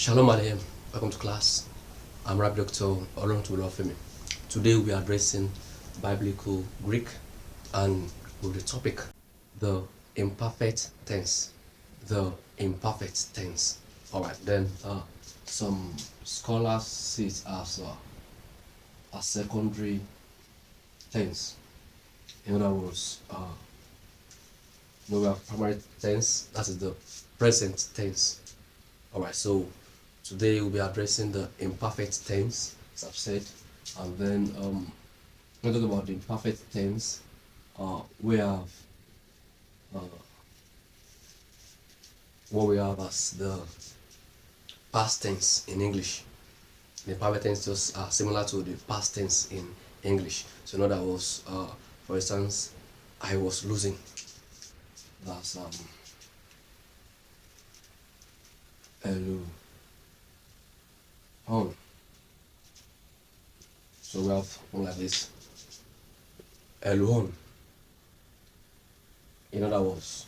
Shalom Aleichem, welcome to class. I'm Rabbi Dr. Oluwafemi. Today we are addressing Biblical Greek and with the topic the imperfect tense. The imperfect tense. Alright, then some scholars see it as a secondary tense. In other words, we have primary tense, that is the present tense. Alright, so today we'll be addressing the imperfect tense, as I've said, and then we'll talk about the imperfect tense. We have what we have as the past tense in English. The imperfect tense is similar to the past tense in English. So in other words, for instance, I was losing. That's Elu on. So we have one like this. Eluon. In other words,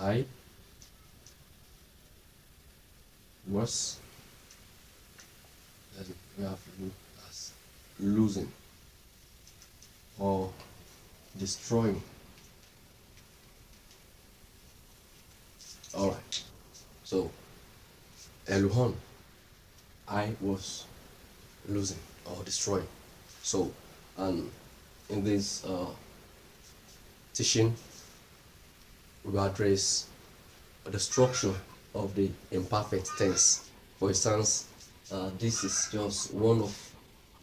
I was, then we have as losing or destroying. Alright. So Eluhon, I was losing or destroying. So, and in this teaching, we will address the structure of the imperfect tense. For instance, this is just one of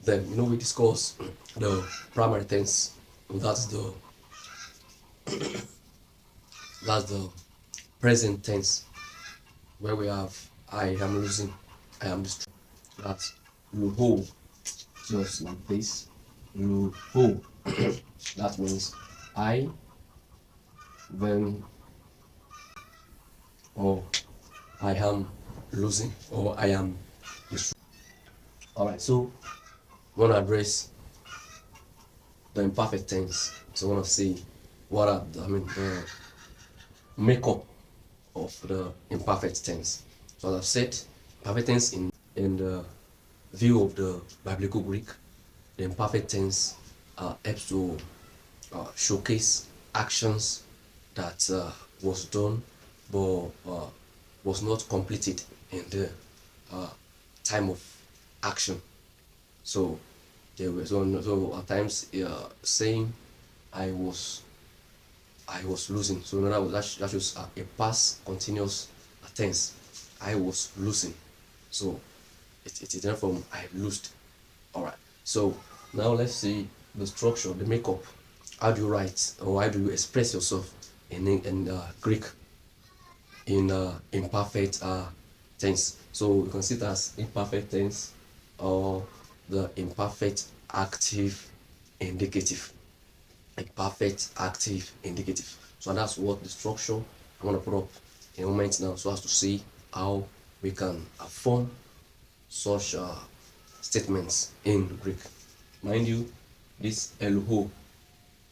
them. We discuss the primary tense. That's the present tense, where we have I am losing, I am destroying. That's luho, just like this. Luho. That means I, then, or I am losing, or I am destroying. Alright, so we want to address the imperfect tense. So we want to see what are the makeup of the imperfect tense. So as I've said, perfect tense in the view of the Biblical Greek, the imperfect tense helps to showcase actions that was done but was not completed in the time of action. So there was so at times saying I was losing. So in other words, that shows a past continuous tense. I was losing. So it is different from I lost. Alright. So now let's see the structure, the makeup. How do you write or how do you express yourself in Greek in imperfect tense? So you can see it as imperfect tense or the imperfect active indicative. Imperfect active indicative. So that's what the structure I'm going to put up in a moment now, so as to see how we can form such statements in Greek. Mind you, this eluho,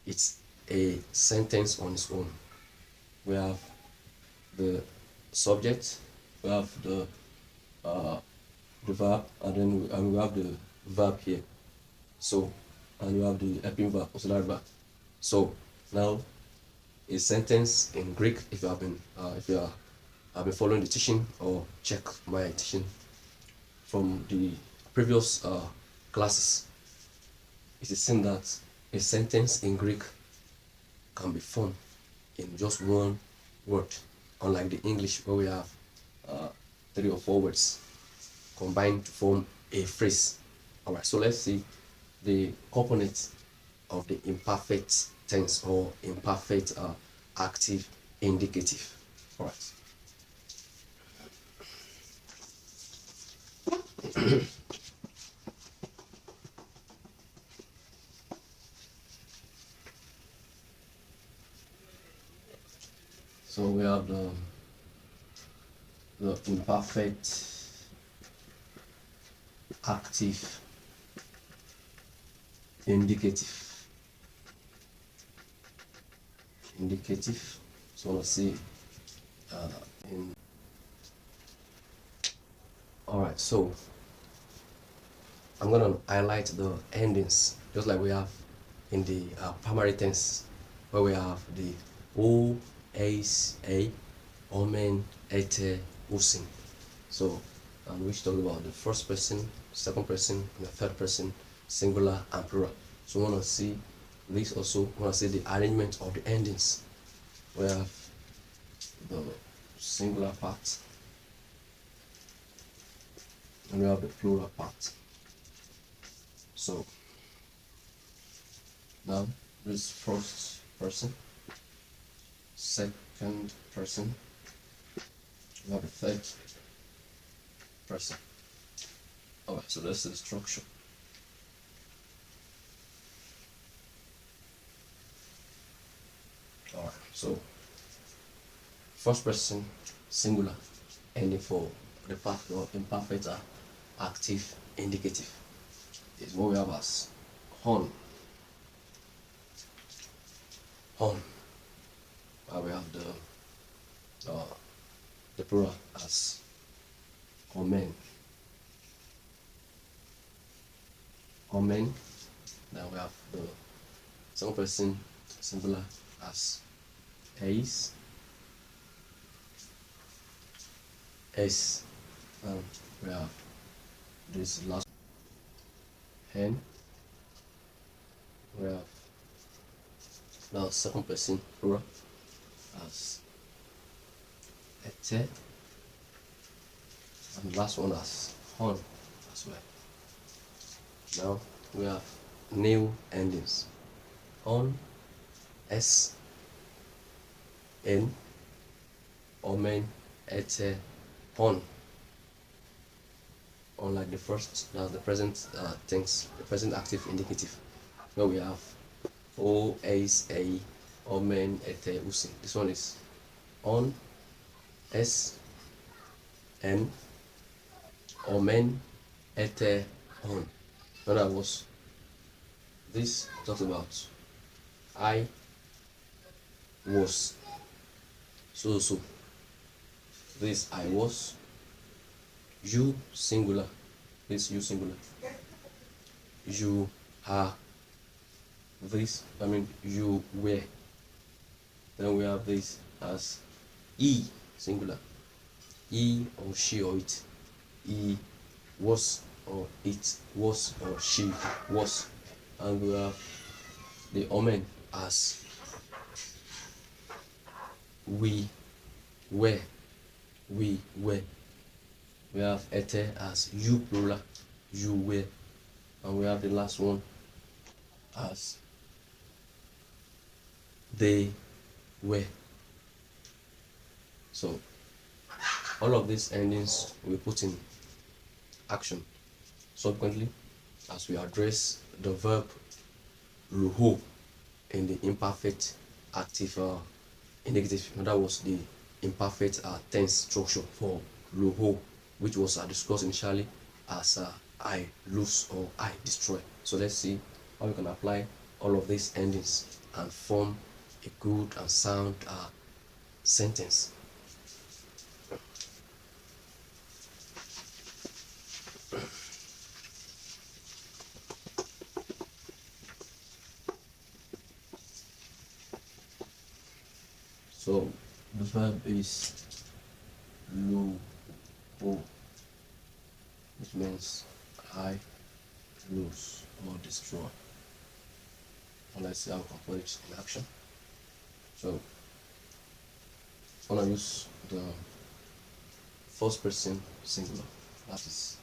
it's a sentence on its own. We have the subject, we have the verb, and then we have the verb here. So, and you have the helping verb, auxiliary verb. So now a sentence in Greek, if you have been following the teaching or check my teaching from the previous classes, it is seen that a sentence in Greek can be formed in just one word, unlike the English where we have 3 or 4 words combined to form a phrase. Alright, so let's see the components of the imperfect tense or imperfect active indicative. Alright. So we have the imperfect active indicative. So let's see in So I'm gonna highlight the endings, just like we have in the primary tense, where we have the o, as, a, omen, ete, usin. So, which talk about the first person, second person, and the third person, singular and plural. So we want to see this also. We want to see the arrangement of the endings. We have the singular part, and we have the plural part. So now this first person, second person, we have the third person. Alright, so that's the structure. Alright, so first person singular ending for the part of imperfect active indicative is what we have as on. We have the plural as omen. Then we have the second person singular as as. We have this last hen. We have now second person plural as ete, and last one as hon as well. Now we have new endings: on, s, n, omen, ete, hon. Unlike the first, the present tense, the present active indicative, where we have o, as, a, omen, ete, usin. This one is on, s, n, omen, ete, hon. In other words, this talks about I was so. This I was, you singular, this you singular, you are, this you were. Then we have this as he singular, he or she or it, he was or it was or she was. And we have the omen as we were. We have ete as you plural, you were. And we have the last one as they were. So all of these endings we put in action subsequently as we address the verb luho in the imperfect active indicative. That was the imperfect tense structure for luho, which was discussed initially as I lose or I destroy. So let's see how we can apply all of these endings and form a good and sound sentence. So the verb is luho, which means I lose or destroy. And let's see how we can put it in action. So I'm gonna use the first person singular. That is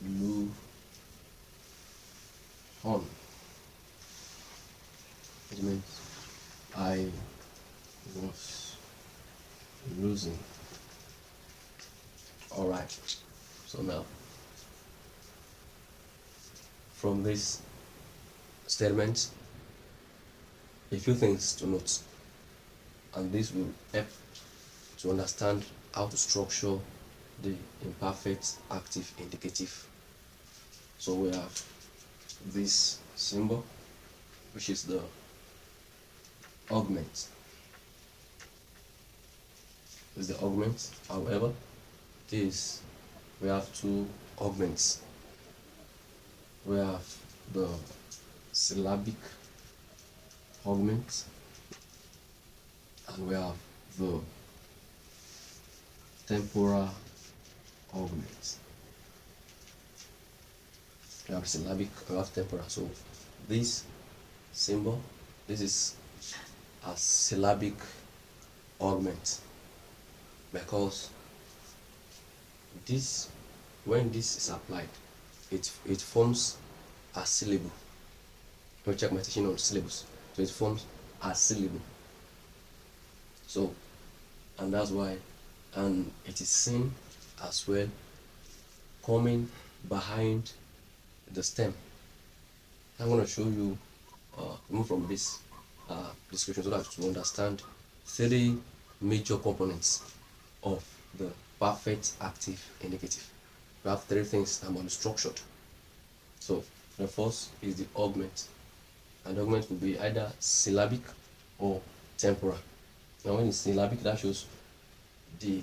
lu on. It means I was losing. Alright, so now from this statement, a few things to note, and this will help to understand how to structure the imperfect active indicative. So we have this symbol, which is the augment. is the augment. However, this we have two augments. We have the syllabic augment and we have the temporal augment. We have syllabic, we have temporal. So this symbol, this is a syllabic augment, because this, when this is applied, it forms a syllable. Let me check my teaching on syllables. So it forms a syllable. So, and that's why, and it is seen as well coming behind the stem. I'm going to show you, move from this description so that you understand three major components of the perfect active indicative. We have three things that must be structured. So the first is the augment. And the augment will be either syllabic or temporal. Now when it's syllabic, that shows the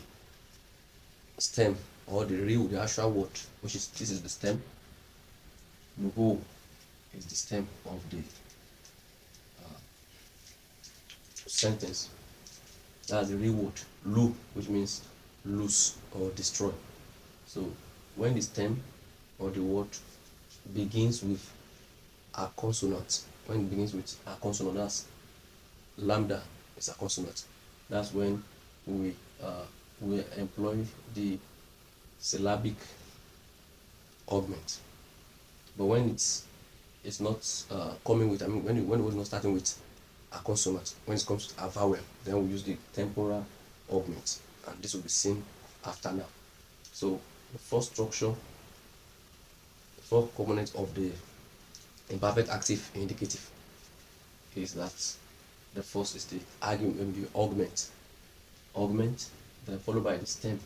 stem or the real, the actual word, which is, this is the stem. The whole is the stem of the sentence. That's the real word, lu, which means lose or destroy. So when the stem or the word begins with a consonant, when it begins with a consonant, that's lambda is a consonant. That's when we employ the syllabic augment. But when it's not coming with, I mean, when we're not starting with a consonant, when it comes to a vowel, then we use the temporal augment, and this will be seen after now. So the first structure, the first component of the imperfect active indicative is that the first is the augment, then followed by the stem,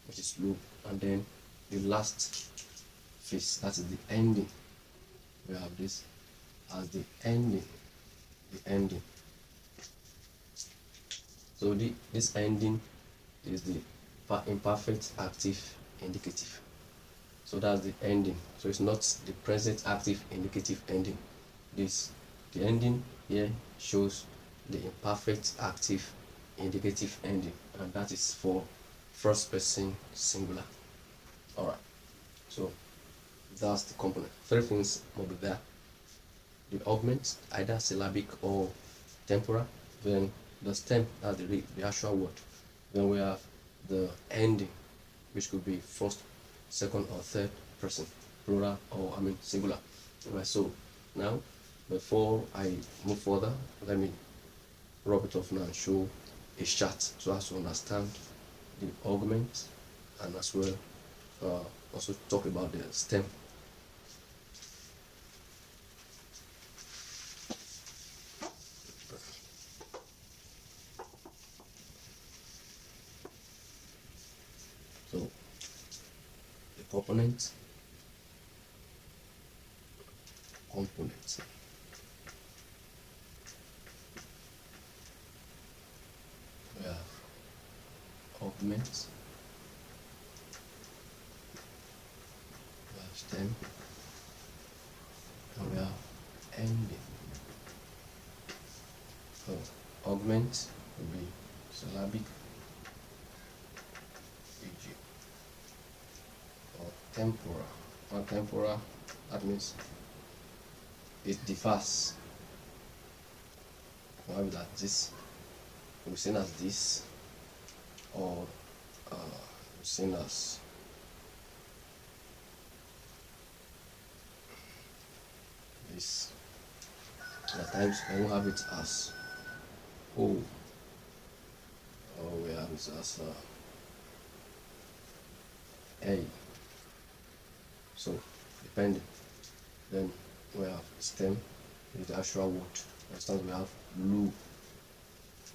which is loop, and then the last phase, that is the ending. We have this as the ending. So this ending is the imperfect active indicative. So that's the ending. So it's not the present active indicative ending. The ending here shows the imperfect active indicative ending, and that is for first person singular. All right. So that's the component. Three things will be there: the augment, either syllabic or temporal, then the stem, that's the actual word, then we have the ending, which could be first, second, or third person, plural, or I mean singular. Right. So now, before I move further, let me rub it off now and show a chart so as to understand the augment, and as well also talk about the stem. So the component, we have augment, we have stem, and we have ending. So augment will be syllabic, e.g. or temporal. Or temporal, that means it differs. Why would that this will be seen as this, or seen as this. At times I will have it as O, or we have it as A. So depending. Then we have stem with the actual word. For instance, we have lu,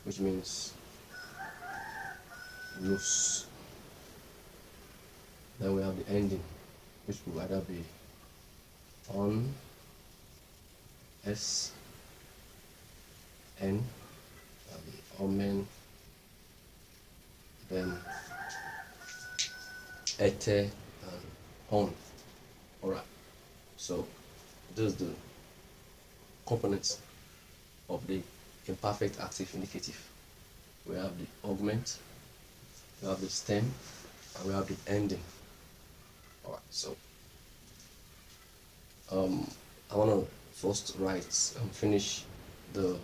which means loose. Then we have the ending, which will either be on, S, N, omen, then ete, and hon. Alright, so those are the components of the imperfect active indicative. We have the augment, we have the stem, and we have the ending. Alright, so I want to first write and finish the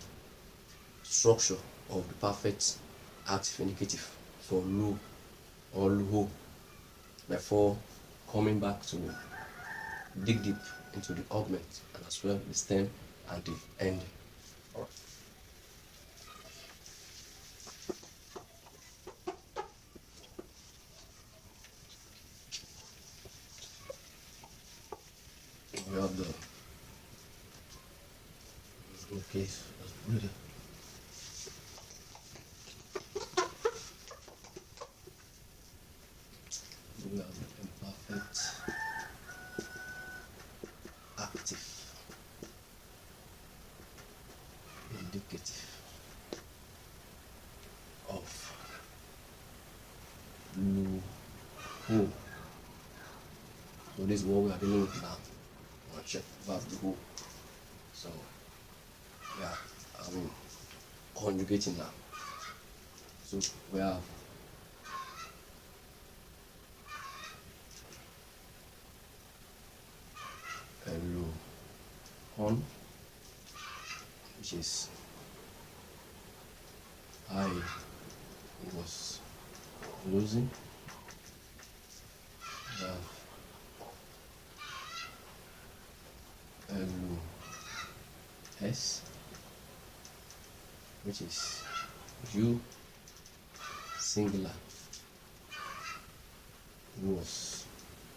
structure of the perfect active indicative for lu or luho before coming back to dig deep into the augment and as well the stem and the ending. Alright. We have the okay, let's put it. We have the imperfect active indicative of lu ho. So this is what we are dealing with now. I'm gonna check verb to ho. So yeah, conjugating now. So we have lu hon, which is I was losing. We have lu s, which is you singular was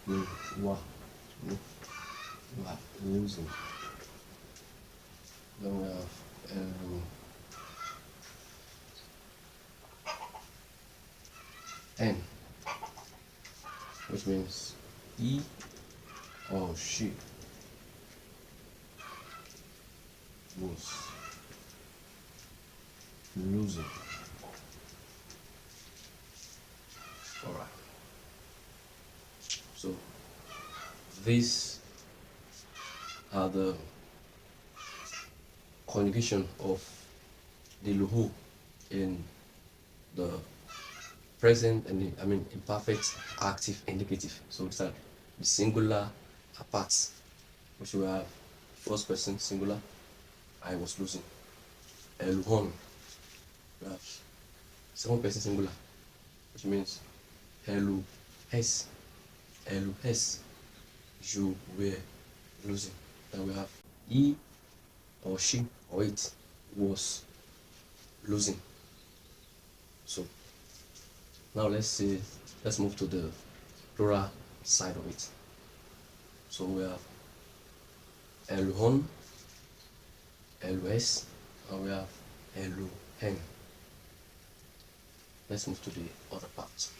you were losing. Then we have n, which means he or she was losing. Alright. So these are the conjugation of the luhu in the present and imperfect active indicative. So it's like the singular apart, which we have first person singular, I was losing. Eluhon, we have second person singular, which means Elu hes, you were losing. Then we have he or she or it was losing. So now let's move to the plural side of it. So we have Eluhon, Elus, and we have Eluhen. Let's move to the other part.